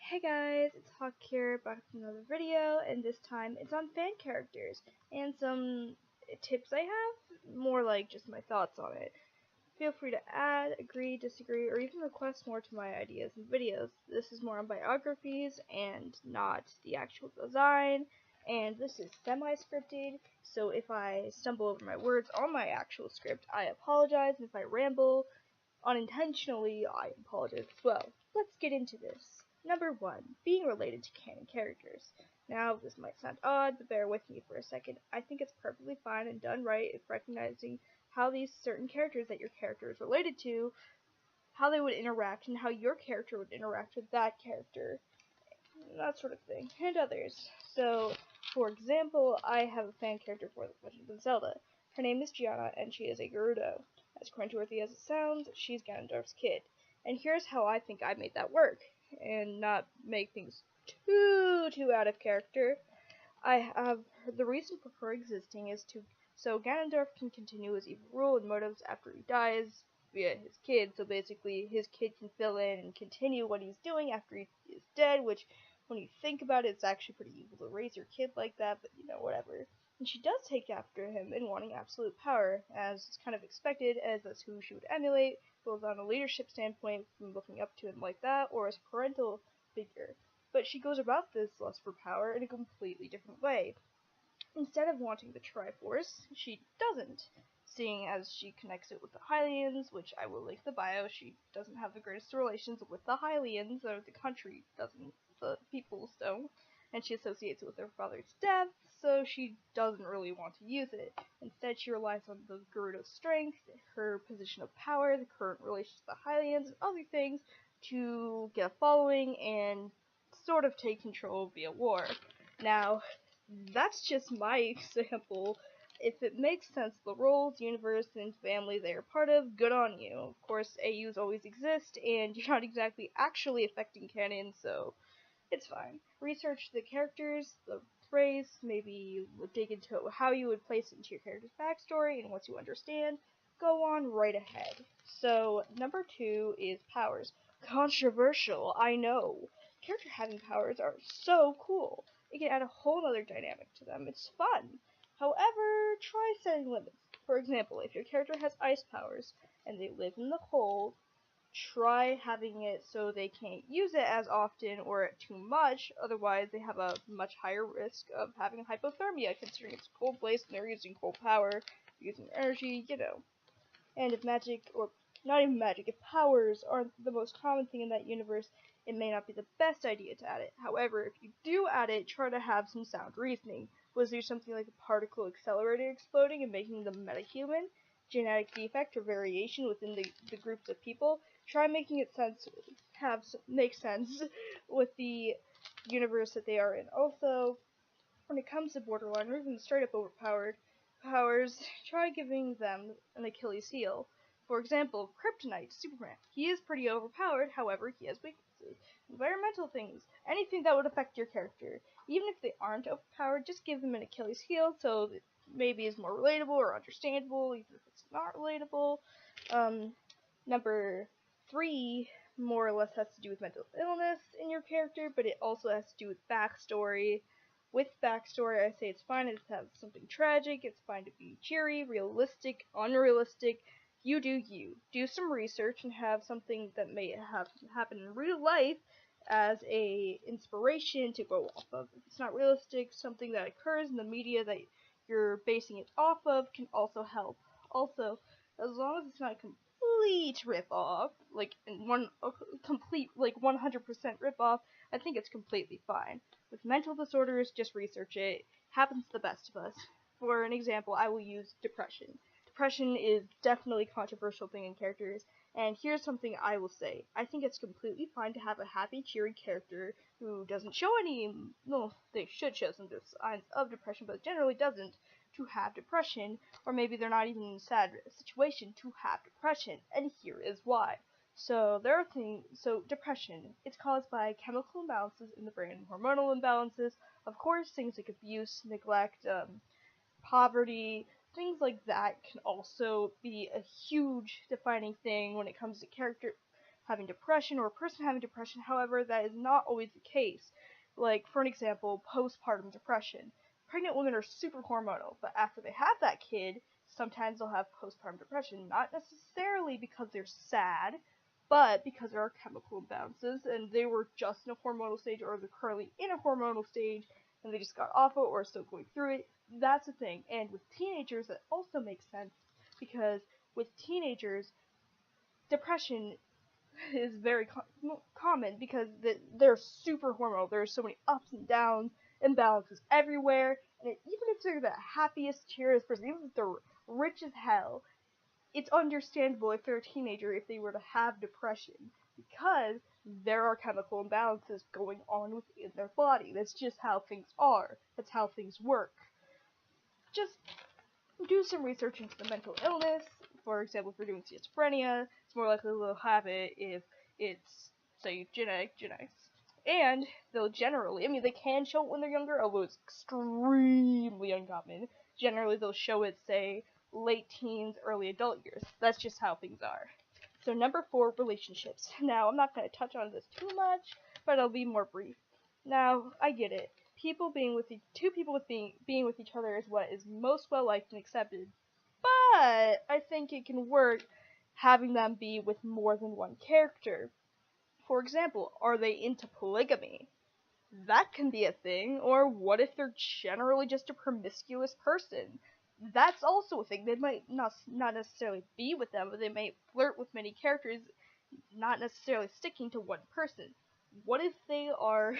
Hey guys, it's Hawk here, back with another video, and this time it's on fan characters, and some tips I have, more like just my thoughts on it. Feel free to add, agree, disagree, or even request more to my ideas and videos. This is more on biographies, and not the actual design, and this is semi-scripted, so if I stumble over my words on my actual script, I apologize, and if I ramble unintentionally, I apologize as well. Let's get into this. Number 1. Being related to canon characters. Now, this might sound odd, but bear with me for a second. I think it's perfectly fine and done right if recognizing how these certain characters that your character is related to, how they would interact, and how your character would interact with that character. That sort of thing. And others. So, for example, I have a fan character for The Legend of Zelda. Her name is Gianna, and she is a Gerudo. As cringeworthy as it sounds, she's Ganondorf's kid. And here's how I think I made that work, and not make things too out of character. I have the reason for her existing is so Ganondorf can continue his evil rule and motives after he dies via his kid. So basically, his kid can fill in and continue what he's doing after he is dead. Which, when you think about it, it's actually pretty evil to raise your kid like that. But whatever. And she does take after him in wanting absolute power, as is kind of expected, as that's who she would emulate, both on a leadership standpoint from looking up to him like that, or as a parental figure. But she goes about this lust for power in a completely different way. Instead of wanting the Triforce, she doesn't, seeing as she connects it with the Hylians, which I will link the bio. She doesn't have the greatest relations with the Hylians, or the country doesn't, the peoples don't, and she associates it with her father's death, so she doesn't really want to use it. Instead, she relies on the Gerudo's strength, her position of power, the current relations to the Hylians, and other things to get a following and sort of take control via war. Now, that's just my example. If it makes sense, the roles, universe, and family they are part of, good on you. Of course, AUs always exist, and you're not exactly actually affecting canon, so it's fine. Research the characters, the phrase, maybe dig into how you would place it into your character's backstory, and once you understand, go on right ahead. So, number 2 is powers. Controversial, I know. Character having powers are so cool. It can add a whole other dynamic to them. It's fun. However, try setting limits. For example, if your character has ice powers, and they live in the cold, try having it so they can't use it as often or too much, otherwise they have a much higher risk of having hypothermia, considering it's a cold place and they're using cold power, using energy, And if magic, or not even magic, if powers aren't the most common thing in that universe, it may not be the best idea to add it. However, if you do add it, try to have some sound reasoning. Was there something like a particle accelerator exploding and making them metahuman? Genetic defect or variation within the groups of people? Try making it make sense with the universe that they are in. Also, when it comes to borderline or even straight up overpowered powers, try giving them an Achilles heel. For example, Kryptonite, Superman. He is pretty overpowered, however, he has weaknesses. Environmental things, anything that would affect your character. Even if they aren't overpowered, just give them an Achilles heel so that maybe is more relatable or understandable, even if it's not relatable. Number 3 more or less has to do with mental illness in your character, but it also has to do with backstory. With backstory, I say it's fine to have something tragic, it's fine to be cheery, realistic, unrealistic. You do you. Do some research and have something that may have happened in real life as a inspiration to go off of. If it's not realistic, something that occurs in the media that you're basing it off of can also help. Also, as long as it's not a complete rip-off, like complete 100% rip-off, I think it's completely fine. With mental disorders, just research it. Happens to the best of us. For an example, I will use depression. Depression is definitely a controversial thing in characters, and here's something I will say. I think it's completely fine to have a happy, cheery character who doesn't show they should show some signs of depression, but generally doesn't, to have depression, or maybe they're not even in a sad situation to have depression, and here is why. So depression, it's caused by chemical imbalances in the brain, hormonal imbalances, of course, things like abuse, neglect, poverty, things like that can also be a huge defining thing when it comes to character having depression or a person having depression. However, that is not always the case. Like, for an example, postpartum depression. Pregnant women are super hormonal, but after they have that kid, sometimes they'll have postpartum depression. Not necessarily because they're sad, but because there are chemical imbalances, and they were just in a hormonal stage, or they're currently in a hormonal stage, and they just got off it, or are still going through it. That's a thing. And with teenagers, that also makes sense, because with teenagers, depression is very common because they're super hormonal. There's so many ups and downs, imbalances everywhere, and even if they're the happiest, cheeriest person, even if they're rich as hell, it's understandable if they're a teenager if they were to have depression, because there are chemical imbalances going on within their body. That's just how things are. That's how things work. Just do some research into the mental illness. For example, if you're doing schizophrenia, it's more likely they'll have it if it's, say, genetics. And they'll generally, I mean, they can show it when they're younger, although it's extremely uncommon. Generally, they'll show it, say, late teens, early adult years. That's just how things are. So number 4, relationships. Now, I'm not going to touch on this too much, but I'll be more brief. Now, I get it. Two people being with each other is what is most well liked and accepted. But I think it can work having them be with more than one character. For example, are they into polygamy? That can be a thing. Or what if they're generally just a promiscuous person? That's also a thing. They might not necessarily be with them, but they might flirt with many characters, not necessarily sticking to one person. What if they are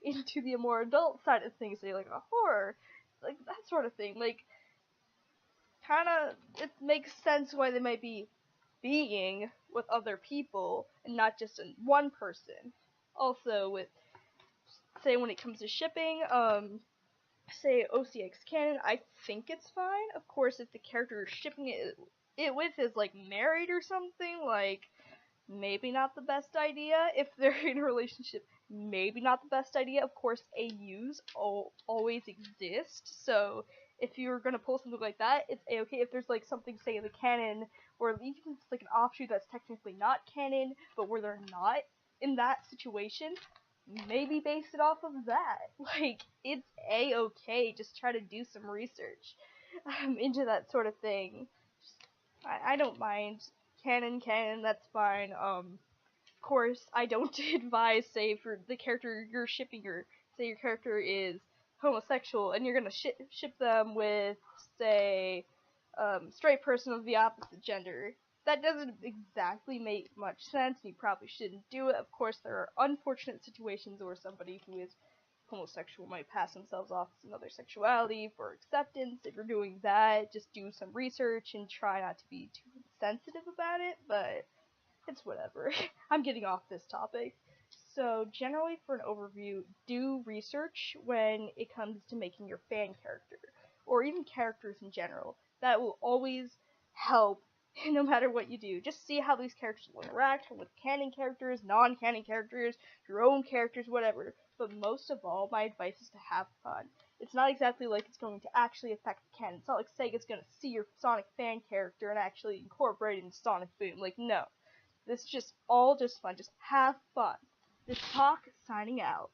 into the more adult side of things, say like a horror, like that sort of thing? Like, kinda, it makes sense why they might be being with other people and not just in one person. Also, with, say, when it comes to shipping, say OCX canon, I think it's fine. Of course, if the character you're shipping it with is like married or something, like, maybe not the best idea. If they're in a relationship, maybe not the best idea. Of course, AUs always exist, so if you're gonna pull something like that, it's a-okay. If there's like something, say, in the canon, or even if it's like an offshoot that's technically not canon, but where they're not in that situation, maybe base it off of that. Like, it's a-okay. Just try to do some research into that sort of thing. I don't mind. Canon, that's fine. Of course, I don't advise, say, for the character you're shipping, say your character is homosexual, and you're gonna ship them with, say, straight person of the opposite gender. That doesn't exactly make much sense, and you probably shouldn't do it. Of course, there are unfortunate situations where somebody who is homosexual might pass themselves off as another sexuality for acceptance. If you're doing that, just do some research and try not to be too sensitive about it, but it's whatever. I'm getting off this topic. So generally, for an overview, do research when it comes to making your fan character, or even characters in general. That will always help no matter what you do. Just see how these characters will interact with canon characters, non-canon characters, your own characters, whatever. But most of all, my advice is to have fun. It's not exactly like it's going to actually affect the canon. It's not like Sega's going to see your Sonic fan character and actually incorporate it into Sonic Boom. Like, no. This is just all just fun. Just have fun. This Talk signing out.